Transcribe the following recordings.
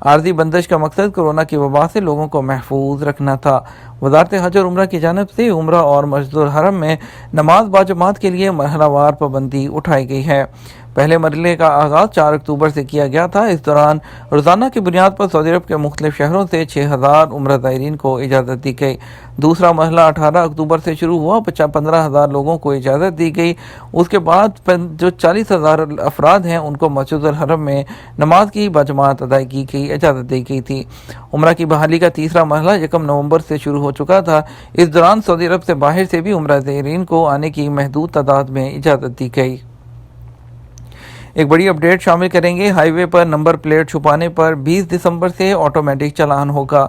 عارضی بندش کا مقصد کورونا کی وبا سے لوگوں کو محفوظ رکھنا تھا۔ وزارت حج اور عمرہ کی جانب سے عمرہ اور مسجد الحرم میں نماز باجماعت کے لیے مرحلہ وار پابندی اٹھائی گئی ہے۔ پہلے مرحلے کا آغاز 4 اکتوبر سے کیا گیا تھا۔ اس دوران روزانہ کی بنیاد پر سعودی عرب کے مختلف شہروں سے 6000 عمرہ زائرین کو اجازت دی گئی۔ دوسرا مرحلہ 18 اکتوبر سے شروع ہوا، 15,000 لوگوں کو اجازت دی گئی۔ اس کے بعد جو 40,000 افراد ہیں ان کو مسجد الحرم میں نماز کی باجماعت ادائیگی کی اجازت دی گئی تھی۔ عمرہ کی بحالی کا تیسرا مرحلہ 1 نومبر سے شروع ہو چکا تھا۔ اس دوران سعودی عرب سے باہر سے بھی عمرہ زائرین کو آنے کی محدود تعداد میں اجازت دی گئی۔ ایک بڑی اپڈیٹ شامل کریں گے۔ ہائی وے پر نمبر پلیٹ چھپانے پر 20 دسمبر سے آٹومیٹک چالان ہوگا۔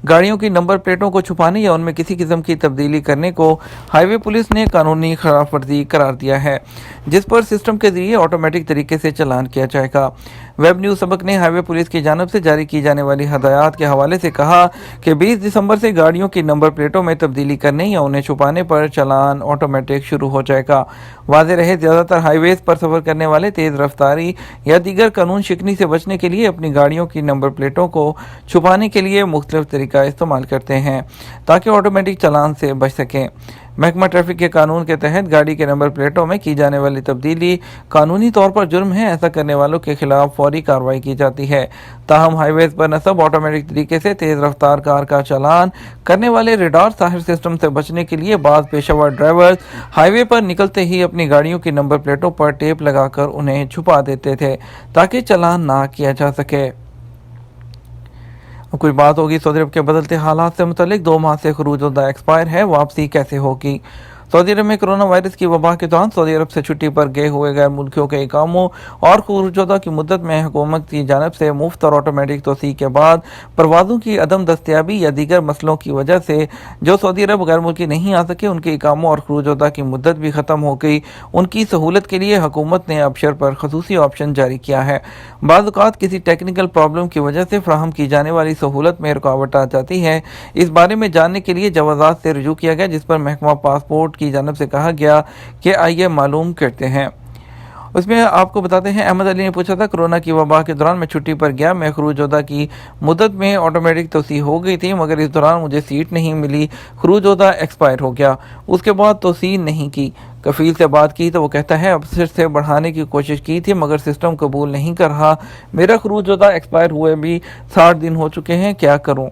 گاڑیوں کی نمبر پلیٹوں کو چھپانے یا ان میں کسی قسم کی تبدیلی کرنے کو ہائی وے پولیس نے قانونی خلاف ورزی قرار دیا ہے، جس پر سسٹم کے ذریعے آٹومیٹک طریقے سے چالان کیا جائے گا۔ ویب نیوز سبق نے ہائی وے پولیس کی جانب سے جاری کی جانے والی ہدایات کے حوالے سے کہا کہ 20 دسمبر سے گاڑیوں کی نمبر پلیٹوں میں تبدیلی کرنے یا انہیں چھپانے پر چالان آٹومیٹک شروع ہو جائے گا۔ واضح رہے، زیادہ تر ہائی ویز پر سفر کرنے والے تیز رفتاری یا دیگر قانون شکنی سے بچنے کے لیے اپنی گاڑیوں کی نمبر پلیٹوں کو چھپانے کے لیے مختلف طریقہ استعمال کرتے ہیں تاکہ آٹومیٹک چالان سے بچ سکیں۔ محکمہ ٹریفک کے قانون کے تحت گاڑی کے نمبر پلیٹوں میں کی جانے والی تبدیلی قانونی طور پر جرم ہے۔ ایسا کرنے والوں کے خلاف فوری کارروائی کی جاتی ہے۔ تاہم ہائی ویز پر نصب آٹومیٹک طریقے سے تیز رفتار کار کا چالان کرنے والے ریڈار ظاہر سسٹم سے بچنے کے لیے بعض پیشہ ور ڈرائیورز ہائی وے پر نکلتے ہی اپنی گاڑیوں کی نمبر پلیٹوں پر ٹیپ لگا کر انہیں چھپا دیتے تھے تاکہ چالان نہ کیا جا سکے۔ اب کوئی بات ہوگی سعودی عرب کے بدلتے حالات سے متعلق۔ 2 ماہ سے خروج الدہ ایکسپائر ہے، واپسی کیسے ہوگی؟ سعودی عرب میں کرونا وائرس کی وبا کے دوران سعودی عرب سے چھٹی پر گئے ہوئے غیر ملکیوں کے اقاموں اور خروج الدہ کی مدت میں حکومت کی جانب سے مفت اور آٹومیٹک توسیع کے بعد پروازوں کی عدم دستیابی یا دیگر مسئلوں کی وجہ سے جو سعودی عرب غیر ملکی نہیں آ سکے ان کے اقاموں اور خروج الدہ کی مدت بھی ختم ہو گئی۔ ان کی سہولت کے لیے حکومت نے ابشر پر خصوصی آپشن جاری کیا ہے۔ بعض اوقات کسی ٹیکنیکل پرابلم کی وجہ سے فراہم کی جانے والی سہولت میں رکاوٹ آ جاتی ہے۔ اس بارے میں جاننے کے لیے جوازات سے رجوع کیا گیا، جس پر محکمہ پاسپورٹ کی جانب سے کہا گیا کہ آئیے معلوم کرتے ہیں۔ اس میں آپ کو بتاتے ہیں، احمد علی نے پوچھا تھا کرونا کی وبا کے دوران میں چھٹی پر گیا، میں خروج الدہ کی مدت میں آٹومیٹک توسیع ہو گئی تھی مگر اس دوران مجھے سیٹ نہیں ملی، خروج الدہ ایکسپائر ہو گیا، اس کے بعد توسیع نہیں کی۔ کفیل سے بات کی تو وہ کہتا ہے ابشر سے بڑھانے کی کوشش کی تھی مگر سسٹم قبول نہیں کر رہا، میرا خروج الدہ ایکسپائر ہوئے بھی 60 دن ہو چکے ہیں، کیا کروں؟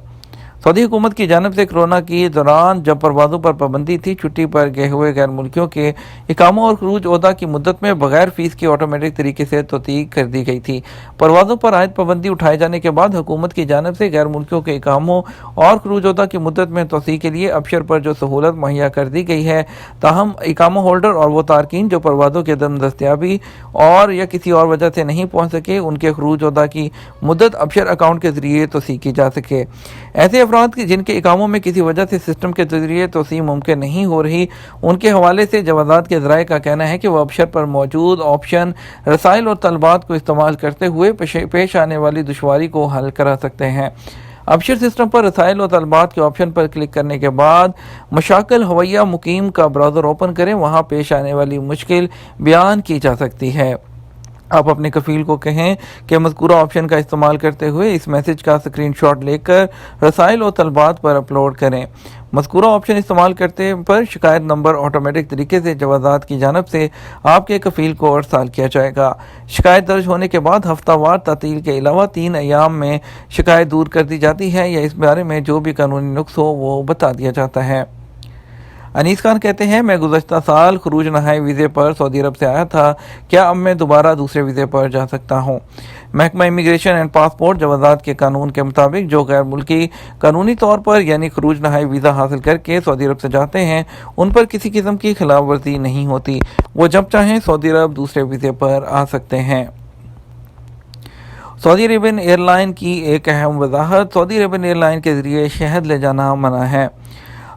سعودی حکومت کی جانب سے کرونا کے دوران جب پروازوں پر پابندی تھی، چھٹی پر گئے ہوئے غیر ملکیوں کے اقاموں اور خروج الدہ کی مدت میں بغیر فیس کے آٹومیٹک طریقے سے توسیع کر دی گئی تھی۔ پروازوں پر عائد پابندی اٹھائے جانے کے بعد حکومت کی جانب سے غیر ملکیوں کے اقاموں اور خروج الدہ کی مدت میں توسیع کے لیے ابشر پر جو سہولت مہیا کر دی گئی ہے، تاہم اقامہ ہولڈر اور وہ تارکین جو پروازوں کی عدم دستیابی اور یا کسی اور وجہ سے نہیں پہنچ سکے، ان کے خروج الدہ کی مدت ابشر اکاؤنٹ کے ذریعے توسیع کی جا سکے۔ ایسے افراد جن کے اقاموں میں کسی وجہ سے سسٹم کے ذریعے توسیع ممکن نہیں ہو رہی، ان کے حوالے سے جوازات کے ذرائع کا کہنا ہے کہ وہ ابشر پر موجود آپشن، رسائل اور طلبات کو استعمال کرتے ہوئے پیش آنے والی دشواری کو حل کرا سکتے ہیں۔ ابشر سسٹم پر رسائل اور طلبات کے آپشن پر کلک کرنے کے بعد مشاکل ہویہ مقیم کا براؤزر اوپن کریں، وہاں پیش آنے والی مشکل بیان کی جا سکتی ہے۔ آپ اپنے کفیل کو کہیں کہ مذکورہ آپشن کا استعمال کرتے ہوئے اس میسج کا اسکرین شاٹ لے کر رسائل اور طلبات پر اپلوڈ کریں۔ مذکورہ آپشن استعمال کرتے پر شکایت نمبر آٹومیٹک طریقے سے جوازات کی جانب سے آپ کے کفیل کو ارسال کیا جائے گا۔ شکایت درج ہونے کے بعد ہفتہ وار تعطیل کے علاوہ 3 ایام میں شکایت دور کر دی جاتی ہے یا اس بارے میں جو بھی قانونی نقص ہو وہ بتا دیا جاتا ہے۔ انیس خان کہتے ہیں میں گزشتہ سال خروج نہائی ویزے پر سعودی عرب سے آیا تھا، کیا اب میں دوبارہ دوسرے ویزے پر جا سکتا ہوں؟ محکمہ امیگریشن اینڈ پاسپورٹ جوازات کے قانون کے مطابق جو غیر ملکی قانونی طور پر یعنی خروج نہائی ویزا حاصل کر کے سعودی عرب سے جاتے ہیں، ان پر کسی قسم کی خلاف ورزی نہیں ہوتی، وہ جب چاہیں سعودی عرب دوسرے ویزے پر آ سکتے ہیں۔ سعودی عربین ایئر لائن کی ایک اہم وضاحت، سعودی عربین ایئر لائن کے ذریعے شہد لے جانا منع ہے۔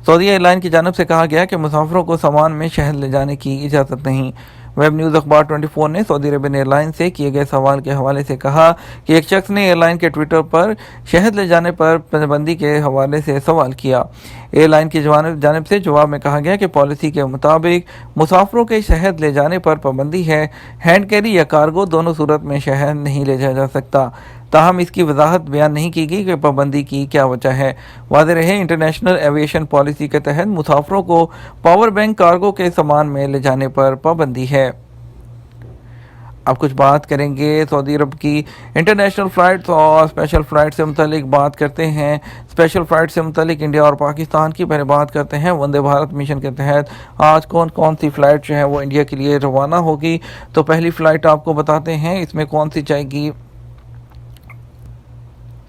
سعودی ایئر لائن کی جانب سے کہا گیا کہ مسافروں کو سامان میں شہد لے جانے کی اجازت نہیں۔ ویب نیوز اخبار 24 نے سعودی عربین ایئر لائن سے کیے گئے سوال کے حوالے سے کہا کہ ایک شخص نے ایئر لائن کے ٹویٹر پر شہد لے جانے پر پابندی کے حوالے سے سوال کیا۔ ایئر لائن کی جانب سے جواب میں کہا گیا کہ پالیسی کے مطابق مسافروں کے شہد لے جانے پر پابندی ہے، ہینڈ کیری یا کارگو دونوں صورت میں شہد نہیں لے جایا جا سکتا۔ تاہم اس کی وضاحت بیان نہیں کی گئی کہ پابندی کی کیا وجہ ہے۔ واضح رہے انٹرنیشنل ایویشن پالیسی کے تحت مسافروں کو پاور بینک کارگو کے سامان میں لے جانے پر پابندی ہے۔ اب کچھ بات کریں گے سعودی عرب کی انٹرنیشنل فلائٹس اور اسپیشل فلائٹ سے متعلق بات کرتے ہیں۔ اسپیشل فلائٹ سے متعلق انڈیا اور پاکستان کی پہلے بات کرتے ہیں۔ وندے بھارت مشن کے تحت آج کون سی فلائٹ جو ہے وہ انڈیا کے لیے روانہ ہوگی، تو پہلی فلائٹ آپ کو بتاتے ہیں اس میں کون سی جائے گی۔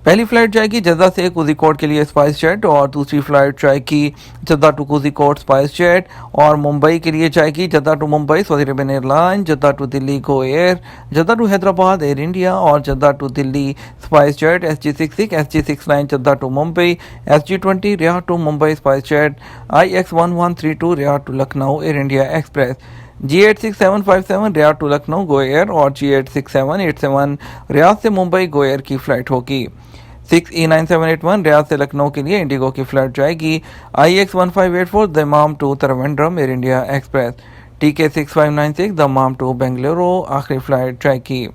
پہلی فلائٹ جائے گی جدہ سے کوزیکوڈ کے لیے اسپائس جیٹ، اور دوسری فلائٹ جائے گی Jeddah to Kozhikode SpiceJet, اور ممبئی کے لیے جائے گی Jeddah to Mumbai Saudi Arabian airline, Jeddah to Delhi Go Air, Jeddah to Hyderabad Air India, اور Jeddah to Delhi SpiceJet SG66 SG69 Jeddah to Mumbai, SG20 Riyadh to Mumbai SpiceJet, IX1132 Riyadh to Lucknow Air India Express, G86757 Riyadh to Lucknow Go Air, اور G86787 Riyadh سے Mumbai Go Air کی flight ہوگی۔ 6E9781 ریاض سے لکھنؤ کے لیے Indigo کی flight جائے گی۔ IX1584 Dammam to Trivandrum Air India Express, TK6596 Dammam to Bengaluru آخری فلائٹ جائے گی۔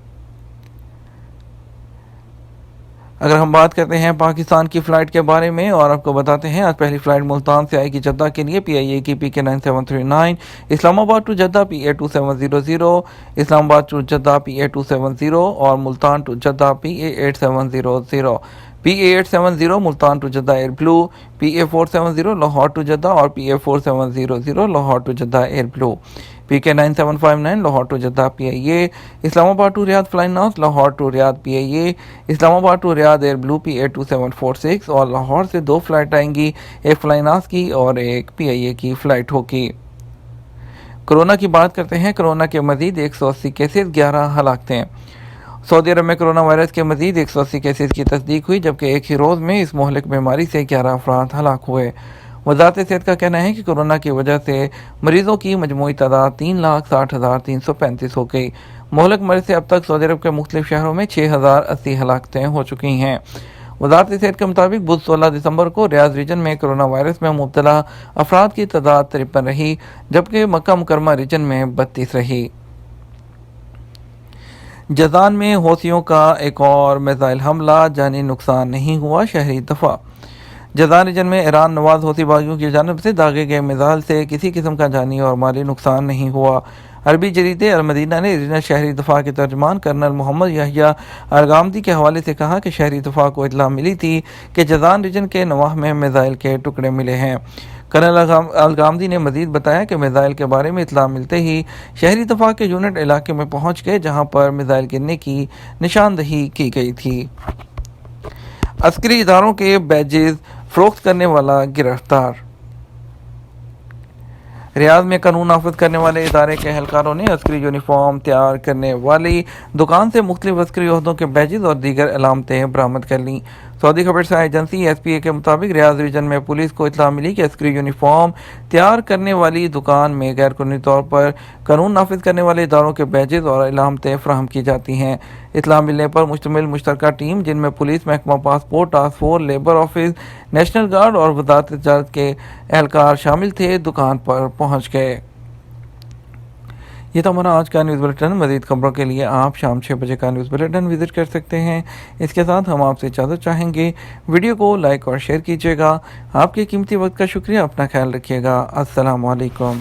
اگر ہم بات کرتے ہیں پاکستان کی فلائٹ کے بارے میں اور آپ کو بتاتے ہیں، آج پہلی فلائٹ ملتان سے آئے گی جدہ کے لیے PIA کی PK9739، اسلام آباد ٹو جدہ PA2700، اسلام آباد ٹو جدہ PA270، اور Multan to Jeddah PA8700، PA870 Multan to Jeddah Air Blue, PA470 Lahore to Jeddah, اور PA4700 Lahore to Jeddah Air Blue, PK9759 Lahore to Jeddah PIA، Islamabad to Riyadh Flynas Lahore to Riyadh PIA، Islamabad to Riyadh year blue PA2746، اور لاہور سے دو flight آئیں گی، ایک fly ناس کی اور ایک PIA کی فلائٹ ہوگی۔ کرونا کی بات کرتے ہیں۔ کرونا کے مزید 180 کیسز، 11 ہلاکتیں۔ سعودی عرب میں کرونا وائرس کے مزید 180 کیسز کی تصدیق ہوئی، جبکہ ایک ہی روز میں اس مہلک بیماری سے 11 افراد ہلاک ہوئے۔ وزارت صحت کا کہنا ہے کہ کرونا کی وجہ سے مریضوں کی مجموعی تعداد 3,60,335 ہو گئی۔ مہلک مرض سے اب تک سعودی عرب کے مختلف شہروں میں 6,080 ہلاکتیں ہو چکی ہیں۔ وزارت صحت کے مطابق بدھ 16 دسمبر کو ریاض ریجن میں کرونا وائرس میں مبتلا افراد کی تعداد 53 رہی، جبکہ مکہ مکرمہ ریجن میں 32 رہی۔ جازان میں حوثیوں کا ایک اور میزائل حملہ، جانی نقصان نہیں ہوا، شہری دفاع۔ جازان ریجن میں ایران نواز حوثی باغیوں کی جانب سے داغے گئے میزائل سے کسی قسم کا جانی اور مالی نقصان نہیں ہوا۔ عربی جریدے المدینہ نے ریجنل شہری دفاع کے ترجمان کرنل محمد یحییٰ الغامدی کے حوالے سے کہا کہ شہری دفاع کو اطلاع ملی تھی کہ جازان ریجن کے نواح میں میزائل کے ٹکڑے ملے ہیں۔ کرنل الغامدی نے مزید بتایا کہ میزائل کے بارے میں اطلاع ملتے ہی شہری دفاع کے یونٹ علاقے میں پہنچ گئے، جہاں پر میزائل گرنے کی نشاندہی کی گئی تھی۔ عسکری اداروں کے بیجز فروخت کرنے والا گرفتار۔ ریاض میں قانون نافذ کرنے والے ادارے کے اہلکاروں نے عسکری یونیفارم تیار کرنے والی دکان سے مختلف عسکری عہدوں کے بیجز اور دیگر علامتیں برآمد کر لیں۔ سعودی خبر رساں ایجنسی SPA کے مطابق ریاض ریجن میں پولیس کو اطلاع ملی کہ عسکری یونیفارم تیار کرنے والی دکان میں غیر قانونی طور پر قانون نافذ کرنے والے اداروں کے بیجز اور علامتیں فراہم کی جاتی ہیں۔ اطلاع ملنے پر مشتمل مشترکہ ٹیم، جن میں پولیس محکمہ passport, task force, labour office, national guard اور وزارت تجارت کے اہلکار شامل تھے، دکان پر پہنچ گئے۔ یہ تو ہمارا آج کا نیوز بلیٹن۔ مزید خبروں کے لیے آپ شام 6 بجے کا نیوز بلیٹن وزٹ کر سکتے ہیں۔ اس کے ساتھ ہم آپ سے اجازت چاہیں گے، ویڈیو کو لائک اور شیئر کیجیے گا۔ آپ کے قیمتی وقت کا شکریہ، اپنا خیال رکھیے گا۔ السلام علیکم۔